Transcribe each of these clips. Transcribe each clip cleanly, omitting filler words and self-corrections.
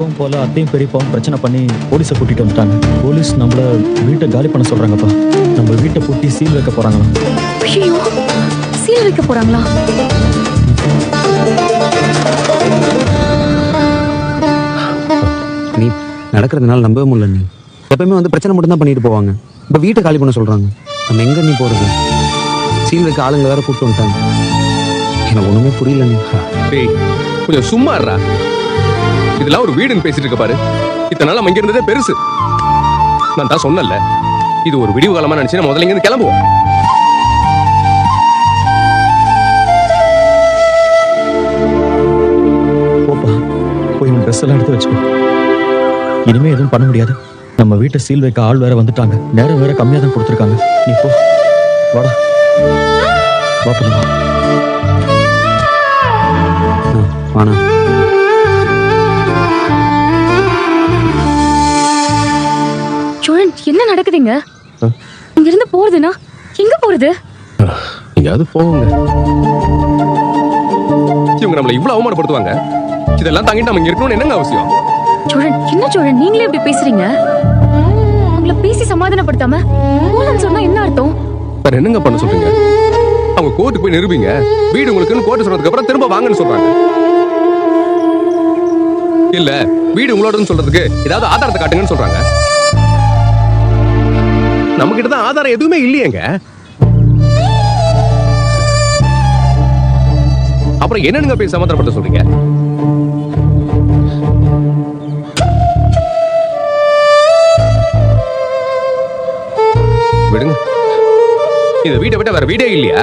போல அத்தையும் பெரியப்பாவும் பிரச்சனை பண்ணி போலீஸை கூட்டிட்டு வந்துட்டாங்க. போலீஸ் நம்மள வீட்டை காலி பண்ண சொல்றாங்கப்பா. நம்ம வீட்டை பூட்டி சீல் வைக்க போறாங்களாம். ஐயோ, சீல் வைக்க போறாங்களா? நீ நடக்கிறதுனால நம்பவே முடியல. நீ எப்பயுமே வந்து பிரச்சனை மட்டும் தான் பண்ணிட்டு போவாங்க. இப்போ வீட்டை காலி பண்ண சொல்றாங்க. நம்ம எங்க நீ போறது? சீல் வைக்க ஆளுங்களை வேற கூப்பிட்டு வந்துட்டாங்க. எனக்கு ஒண்ணுமே புரியல. நீ டேய் கொஞ்சம் சும்மா இருடா. இதெல்லாம் ஒரு வீடுன்னு பேசிட்டு இருக்க பாரு. இத்தனை நாள் நம்ம இங்க இருந்ததே பெருசு. நான் தான் சொன்னல, இது ஒரு விடிவு காலமா நினைச்சு முதல்ல இங்க இருந்து கிளம்புவோம். போப்பா, போய் உன் ட்ரெஸ் எல்லாம் எடுத்து வச்சுக்கோ. இனிமே எதுவும் பண்ண முடியாது. நம்ம வீட்டை சீல் வைக்க ஆள் வேற வந்துட்டாங்க. நேரம் வேற கம்மியா தான் கொடுத்துருக்காங்க. நீ போ, வாடா, வா போலாம். வாணா. சோழன், என்ன நடக்குதுங்க? இங்க இருந்து போறதுனா எங்க போறது? எங்கயாவது போங்க. இவங்க நம்மள இவ்வளவு அவமானப்படுத்துவாங்க. இதெல்லாம் தாங்கிட்டு நம்ம இங்க இருக்கணும்னு என்னங்க அவசியம்? சோழன், என்ன சோழன் நீங்களே இப்படி பேசுறீங்க? அவங்கள பேசி சமாதானப்படுத்தாம போலன்னு சொன்னா என்ன அர்த்தம்? வேற என்னங்க பண்ண சொல்றீங்க? அவங்க கோர்ட்டுக்கு போய் நிரூபிங்க. வீடு உங்களுக்குன்னு கோர்ட்டு சொன்னதுக்கு அப்புறம் திரும்ப வாங்கன்னு சொல்றாங்க. இல்ல வீடு உங்களோடன்னு சொல்றதுக்கு ஏதாவது ஆதாரத்தை காட்டுங்கன்னு சொல்றாங்க. நம்ம கிட்ட தான் ஆதாரம் எதுவுமே இல்லையேங்க. அப்புறம் என்னங்க போய் சமாதானப்படுத்த சொல்றீங்க? விடுங்க. இந்த வீட்டை விட்ட வேற வீடே இல்லையா?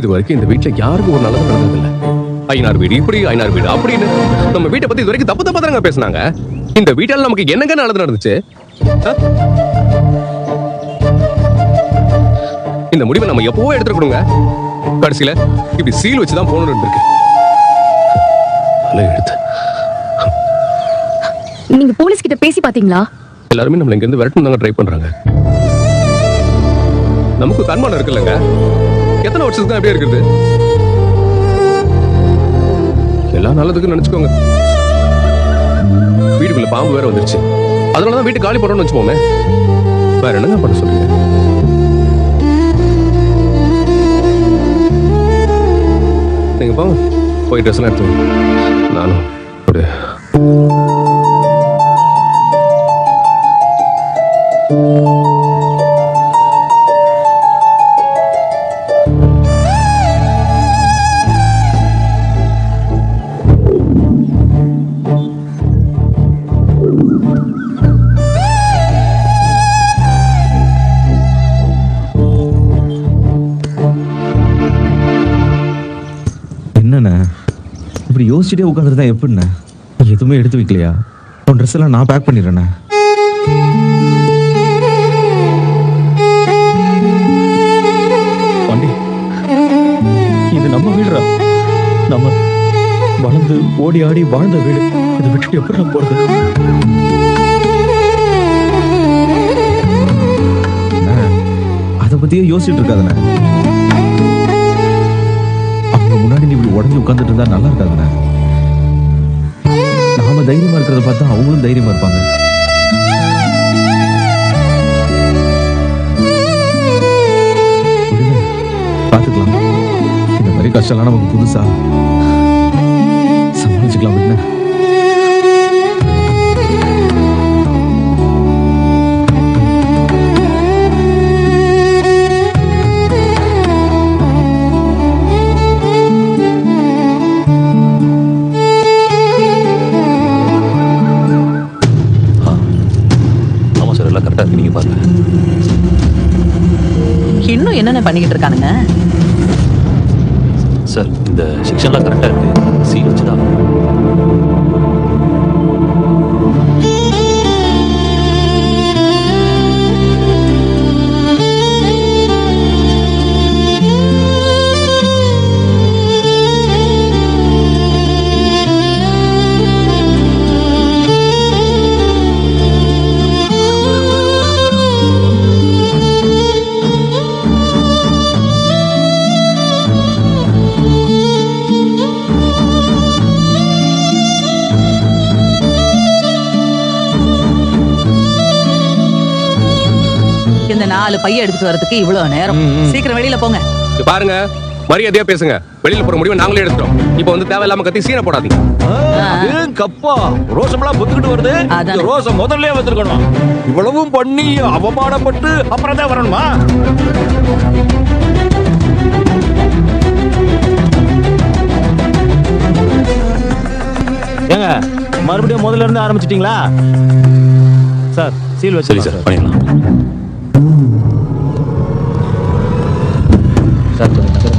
இது வரைக்கும் இந்த வீட்டுல யாருக்கும் ஒரு நல்லது நடந்ததில்லை. ஐநார் வீடு இப்படி, ஐநார் வீடு அப்படின்னு நம்ம வீட்டை பத்தி இது வரைக்கும் தப்பு தப்பா தாங்க பேசினாங்க. இந்த வீட்டால நமக்கு என்னங்க நல்லது நடந்துச்சு? இந்த முடிவை நம்ம எப்பவோ எடுத்துக்கணுங்க. கடைசியில இப்படி சீல் வச்சுதான் போகணும்னு இருக்கு. நீங்க போலீஸ் கிட்ட பேசி பாத்தீங்களா? எல்லாருமே நம்மள இங்க இருந்து விரட்டணும் தாங்க ட்ரை பண்றாங்க. நமக்கு தன்மானம் இருக்குல்லங்க. எத்தனை வருஷத்துக்கு தான் அப்படியே இருக்குது? எல்லாம் நல்லதுக்கு நினைச்சுக்கோங்க. வீட்டுக்குள்ள பாம்பு வேற வந்துருச்சு. அதனாலதான் வீட்டு காலி போறோம்னு வச்சுப்போமே. வேற என்னங்க பண்ண சொல்றீங்க? நீங்க போங்க, போய் ட்ரெஸ் எல்லாம் எடுத்து நானும் ஒரு என்னண்ணே இப்படி யோசிச்சுட்டே உட்காந்துருந்தா எப்படிண்ணே? எதுவுமே எடுத்து வைக்கலையா? உன் ட்ரெஸ் எல்லாம் நான் பேக் பண்ணிடுறேண்ணே. பாண்டி, இது நம்ம வீடுடா. நம்ம வளர்ந்து ஓடி ஆடி வாழ்ந்த வீடு. இதை விட்டுட்டு எப்படி நான் போறது? அதை பத்தியே யோசிச்சுட்டு இருக்காதுண்ணே. அவங்க முன்னாடி நீ இப்படி உடஞ்சி உட்காந்துட்டு இருந்தா நல்லா இருக்காதுண்ணே. நாம தைரியமா இருக்கிறத பார்த்தா அவங்களும் தைரியமா இருப்பாங்க. பாத்துக்கலாம். இந்த மாதிரி கஷ்டம்லாம் நமக்கு புதுசா. சமாளிச்சுக்கலாம். விடுங்க. நீங்க பாருங்க. இன்னும் என்னென்ன பண்ணிக்கிட்டு இருக்கானுங்க சார்? இந்த செக்ஷன்லாம் கரெக்டா இருக்கு. சீல் வச்சுதான் 4 பைய எடுத்துட்டு வரதுக்கு இவ்வளவு நேரம். சீக்கிரம் வெளியில போங்க. இங்க பாருங்க, மரியாதையா பேசுங்க. வெளியில போற முடிவை நாங்களே எடுத்துறோம். இப்போ வந்து தேவையில்லாம கத்தி சீனை போடாதீங்க. கப்பா ரோசமெல்லாம் புத்துக்கிட்டு வருது. அதான். இந்த ரோசம் முதல்ல வந்திருக்கணும். இவ்வளவும் பண்ணி அவமானப்பட்டு அப்புறம் தான் வரணுமா? ஏங்க மறுபடியும் முதல்ல இருந்து ஆரம்பிச்சிட்டீங்களா சார்? சீல் சரி வச்சு சார், பண்ணிடலாம். சார் கொஞ்சம் நகருங்க.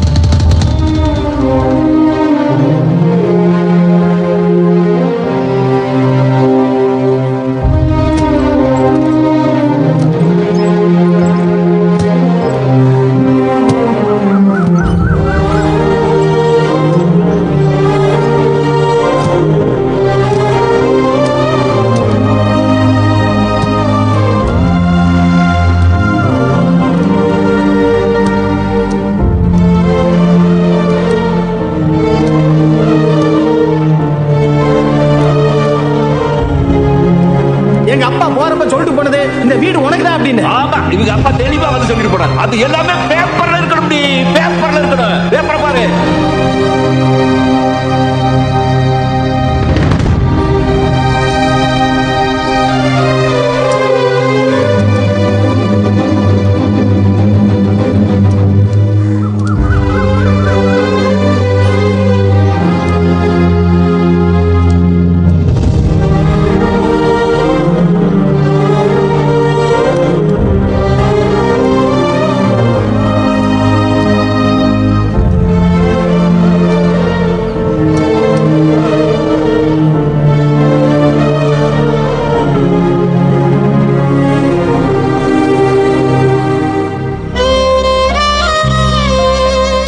எங்க அப்பா போறப்ப சொல்லிட்டு போனது இந்த வீடு உனக்குதான் அப்படின்னு. ஆமா, இவங்க அப்பா தெளிவா வந்து சொல்லிட்டு போறாரு. அது எல்லாமே பேப்பர்ல இருக்கணும். பேப்பர்ல இருக்கணும். பேப்பரை பாரு.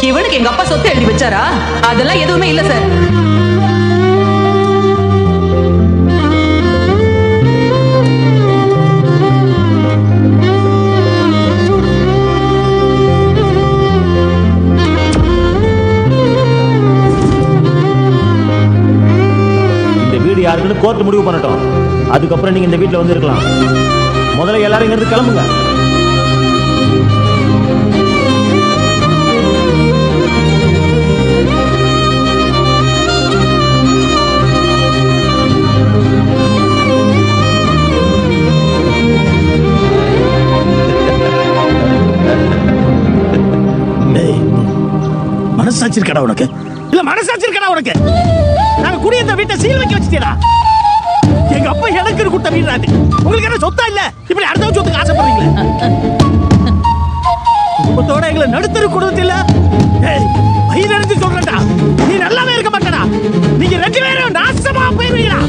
இவனுக்கு எங்க அப்பா சொத்து எழுதி வச்சாரா? அதெல்லாம் எதுவுமே இல்ல சார். இந்த வீடு யாருக்குன்னு கோர்ட் முடிவு பண்ணட்டும். அதுக்கப்புறம் நீங்க இந்த வீட்டுல வந்து இருக்கலாம். முதல்ல எல்லாரும் இங்க இருந்து கிளம்புங்க. மனசாட்சி இருக்கடா உனக்கு? இல்ல மனசாட்சி இருக்கடா உனக்கு? நாங்க குடி இந்த வீட்டை சீல் வைக்க வச்சுட்டேடா. எங்க அப்பா எனக்கு கொடுத்த வீடு அது. உங்களுக்கு என்ன சொத்தா இல்ல? இப்படி அடுத்த சொத்துக்கு ஆசைப்படுறீங்களே? குடும்பத்தோட எங்களை நடுத்தரு கொடுத்தில்ல. ஏய், வயிறு எடுத்து சொல்றேன்டா, நீ நல்லாவே இருக்க மாட்டடா. நீங்க 2 பேரும் நாசமா போயிருவீங்களா?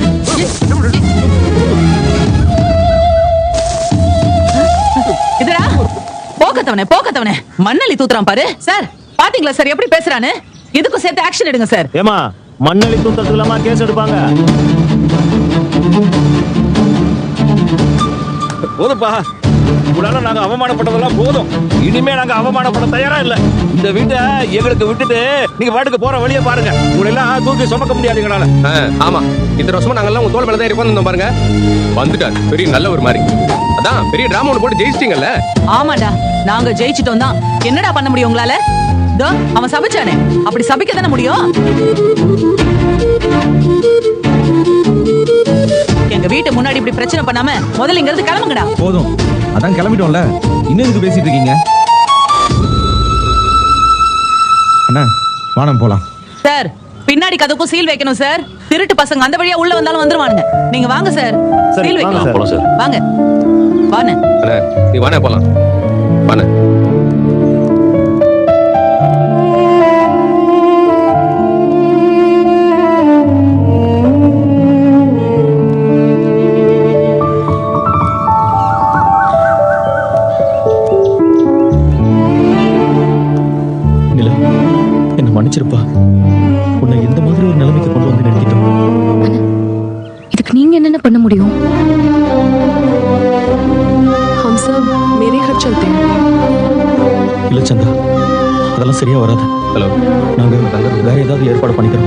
இதுடா போக்கத்தவனே மண்ணலி தூத்துறான் பாரு. சார் பாத்தீங்களா சார் எப்படி பேசுறானு? இதுக்கும் சேர்த்து ஆக்ஷன் எடுங்க சார். ஏமா மண்ணெளி தூத்தத்துக்கு இல்லாம கேஸ் எடுப்பாங்க. போதும்பா, உங்களால நாங்க அவமானப்பட்டதெல்லாம் போதும். இனிமே நாங்க அவமானப்பட தயாரா இல்ல. இந்த வீட்டை எங்களுக்கு விட்டுட்டு நீங்க பாட்டுக்கு போற வழியை பாருங்க. உங்களை எல்லாம் தூக்கி சுமக்க முடியாது எங்களால. ஆமா, இத்தனை வருஷமா நாங்கெல்லாம் உங்க தோல் மேல தான் இருப்போம் பாருங்க. வந்துட்டார் பெரிய நல்ல ஒரு மாதிரி. அதான் பெரிய டிராமா ஒன்று போட்டு ஜெயிச்சிட்டீங்கல்ல. ஆமாடா, நாங்க ஜெயிச்சிட்டோம் தான். என்னடா பண்ண முடியும் உங்களால? தோ அவன் சபிச்சானே, அப்படி சபிக்க தானே முடியும். எங்க வீட்டு முன்னாடி இப்படி பிரச்சனை பண்ணாம முதல்ல இங்க இருந்து கிளம்புங்கடா. போதும், அதான் கிளம்பிட்டோம்ல. இன்னும் இதுக்கு பேசிட்டு இருக்கீங்க? அண்ணா வானம் போலாம். சார் பின்னாடி கதவுக்கும் சீல் வைக்கணும் சார். திருட்டு பசங்க அந்த வழியா உள்ள வந்தாலும் வந்துருவானுங்க. நீங்க வாங்க சார், சரி, சீல் வாங்க வைக்கலாம். போலாம் சார். வாங்க வாங்க. அண்ணே, நீ வானே போலாம். வானே. நிலா, என்ன மன்னிச்சிருப்பா. உன்னை இந்த மாதிரி ஒரு நிலைமைக்கு கொண்டு வந்து நிறுத்திட்டோம். இதுக்கு நீங்க என்னென்ன பண்ண முடியும்? हम सब मेरे घर चलते हैं। இல்ல சந்தா, அதெல்லாம் சரியா வராது. ஹலோ, நாங்க வேற ஏதாவது ஏற்பாடு பண்ணிக்கிறோம்.